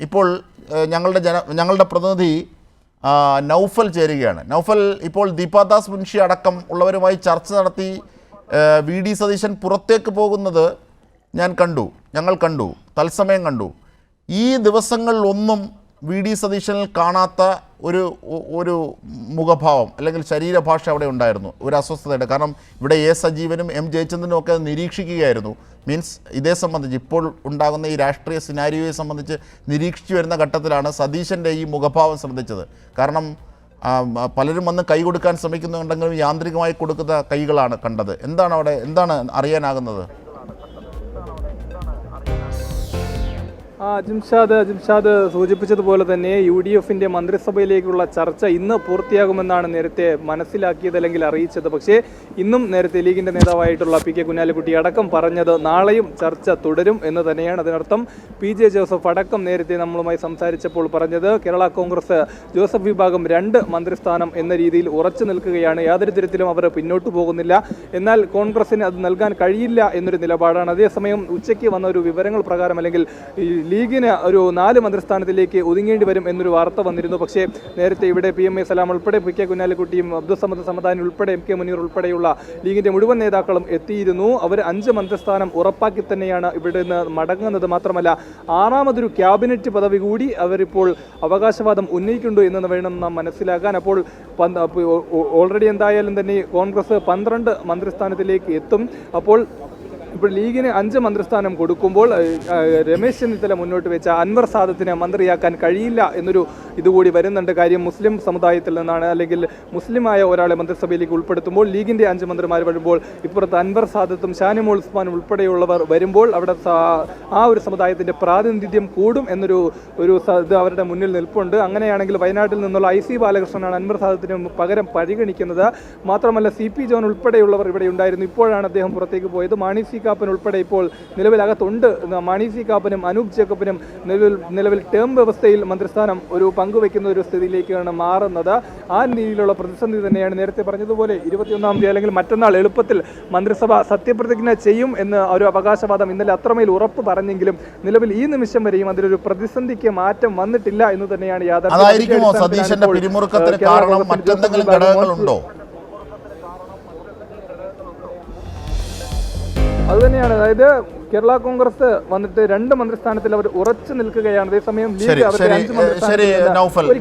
ഇപ്പോൾ ഞങ്ങളുടെ പ്രതിനിധി നൗഫൽ ചേരുകയാണ്. നൗഫൽ, ഇപ്പോൾ ദീപാദാസ് മുൻഷി അടക്കം ഉള്ളവരുമായി ചർച്ച നടത്തി വി.ഡി. സതീശൻ പുറത്തേക്ക് പോകുന്നത് ഞങ്ങൾ കണ്ടു, തത്സമയം കണ്ടു. ഈ ദിവസങ്ങളിലൊന്നും വി.ഡി. സതീശനിൽ കാണാത്ത ഒരു മുഖഭാവം അല്ലെങ്കിൽ ശരീരഭാഷ അവിടെ ഉണ്ടായിരുന്നു, ഒരു അസ്വസ്ഥതയുടെ. കാരണം ഇവിടെ എ സജീവനും എം ജയചന്ദ്രനും ഒക്കെ നിരീക്ഷിക്കുകയായിരുന്നു. മീൻസ് ഇതേ സംബന്ധിച്ച് ഇപ്പോൾ ഉണ്ടാകുന്ന ഈ രാഷ്ട്രീയ സിനാരിയോയെ സംബന്ധിച്ച് നിരീക്ഷിച്ചു വരുന്ന ഘട്ടത്തിലാണ് സതീശൻ്റെ ഈ മുഖഭാവം ശ്രദ്ധിച്ചത്. കാരണം പലരും വന്ന് കൈ കൊടുക്കാൻ ശ്രമിക്കുന്നുണ്ടെങ്കിലും യാന്ത്രികമായി കൊടുക്കുന്ന കൈകളാണ് കണ്ടത്. എന്താണ് അറിയാനാകുന്നത്? ജിംഷാദ് സൂചിപ്പിച്ചതുപോലെ തന്നെ UDFിൻ്റെ മന്ത്രിസഭയിലേക്കുള്ള ചർച്ച ഇന്ന് പൂർത്തിയാകുമെന്നാണ് നേരത്തെ മനസ്സിലാക്കിയത് അല്ലെങ്കിൽ അറിയിച്ചത്. പക്ഷേ ഇന്നും നേരത്തെ ലീഗിൻ്റെ നേതാവായിട്ടുള്ള PK കുഞ്ഞാലിക്കുട്ടി അടക്കം പറഞ്ഞത് നാളെയും ചർച്ച തുടരും എന്ന് തന്നെയാണ്. അതിനർത്ഥം PJ ജോസഫ് അടക്കം നേരത്തെ നമ്മളുമായി സംസാരിച്ചപ്പോൾ പറഞ്ഞത് കേരള കോൺഗ്രസ് ജോസഫ് വിഭാഗം 2 മന്ത്രിസ്ഥാനം എന്ന രീതിയിൽ ഉറച്ചു നിൽക്കുകയാണ്. യാതൊരു തരത്തിലും അവർ പിന്നോട്ട് പോകുന്നില്ല. എന്നാൽ കോൺഗ്രസിന് അത് നൽകാൻ കഴിയില്ല എന്നൊരു നിലപാടാണ്. അതേസമയം ഉച്ചയ്ക്ക് വന്ന ഒരു വിവരങ്ങൾ പ്രകാരം അല്ലെങ്കിൽ ലീഗിന് ഒരു 4 മന്ത്രിസ്ഥാനത്തിലേക്ക് ഒതുങ്ങേണ്ടി വരും എന്നൊരു വാർത്ത വന്നിരുന്നു. പക്ഷേ നേരത്തെ ഇവിടെ PMA സലാം ഉൾപ്പെടെ PK കുഞ്ഞാലിക്കുട്ടിയും അബ്ദുൾ സമദ് സമദാനി ഉൾപ്പെടെ MK മുനീർ ഉൾപ്പെടെയുള്ള ലീഗിൻ്റെ മുഴുവൻ നേതാക്കളും എത്തിയിരുന്നു. അവർ 5 മന്ത്രിസ്ഥാനം ഉറപ്പാക്കി തന്നെയാണ് ഇവിടെ നിന്ന് മടങ്ങുന്നത്. മാത്രമല്ല 6ാമതൊരു ക്യാബിനറ്റ് പദവി കൂടി അവരിപ്പോൾ അവകാശവാദം ഉന്നയിക്കുന്നുണ്ടോ എന്ന് വേണം നാം മനസ്സിലാക്കാൻ. അപ്പോൾ ഓൾറെഡി എന്തായാലും തന്നെ കോൺഗ്രസ് 12 മന്ത്രിസ്ഥാനത്തിലേക്ക് എത്തും. അപ്പോൾ ഇപ്പോൾ ലീഗിന് 5 മന്ത്രിസ്ഥാനം കൊടുക്കുമ്പോൾ രമേശ് ചെന്നിത്തല മുന്നോട്ട് വെച്ച അൻവർ സാദത്തിനെ മന്ത്രിയാക്കാൻ കഴിയില്ല എന്നൊരു ഇതുകൂടി വരുന്നുണ്ട്. കാര്യം മുസ്ലിം സമുദായത്തിൽ നിന്നാണ്, അല്ലെങ്കിൽ മുസ്ലിമായ ഒരാളെ മന്ത്രിസഭയിലേക്ക് ഉൾപ്പെടുത്തുമ്പോൾ ലീഗിൻ്റെ 5 മന്ത്രിമാർ വരുമ്പോൾ ഇപ്പുറത്ത് അൻവർ സാദത്തും ഷാനിമോൾ ഉസ്മാനും ഉൾപ്പെടെയുള്ളവർ വരുമ്പോൾ അവിടെ ആ ഒരു സമുദായത്തിൻ്റെ പ്രാതിനിധ്യം കൂടും എന്നൊരു ഇത് അവരുടെ മുന്നിൽ നിൽപ്പുണ്ട്. അങ്ങനെയാണെങ്കിൽ വയനാട്ടിൽ നിന്നുള്ള IC ബാലകൃഷ്ണനാണ് അൻവർ സാദത്തിന് പകരം പരിഗണിക്കുന്നത്. മാത്രമല്ല CP ജോൺ ഉൾപ്പെടെയുള്ളവർ ഇവിടെ ഉണ്ടായിരുന്നു. ഇപ്പോഴാണ് അദ്ദേഹം പുറത്തേക്ക് പോയത്. മാണി സി കാപ്പൻ ഉൾപ്പെടെ ഇപ്പോൾ നിലവിലകത്തുണ്ട്. മാണി സി കാപ്പനും അനൂപ് ജേക്കബിനും നിലവിൽ ടേം വ്യവസ്ഥയിൽ മന്ത്രിസ്ഥാനം ഒരു പങ്കുവെക്കുന്ന ഒരു സ്ഥിതിയിലേക്കാണ് മാറുന്നത്. ആ രീതിയിലുള്ള പ്രതിസന്ധി തന്നെയാണ്. നേരത്തെ പറഞ്ഞതുപോലെ 21-ാം തീയതി അല്ലെങ്കിൽ മറ്റന്നാൾ എളുപ്പത്തിൽ മന്ത്രിസഭ സത്യപ്രതിജ്ഞ ചെയ്യും എന്ന് ഒരു അവകാശവാദം ഇന്നലെ അത്രമേൽ ഉറപ്പ് പറഞ്ഞെങ്കിലും നിലവിൽ ഈ നിമിഷം വരെയും അതിലൊരു പ്രതിസന്ധിക്ക് മാറ്റം വന്നിട്ടില്ല എന്ന് തന്നെയാണ് യാഥാർത്ഥ്യം. അതുതന്നെയാണ്. അതായത് കേരള കോൺഗ്രസ് വന്നിട്ട് 2 മന്ത്രിസ്ഥാനത്തിൽ അവർ ഉറച്ചു നിൽക്കുകയാണ്. അതേസമയം ലീഗ് അവരുടെ 5 മന്ത്രിസ്ഥാനത്തിൽ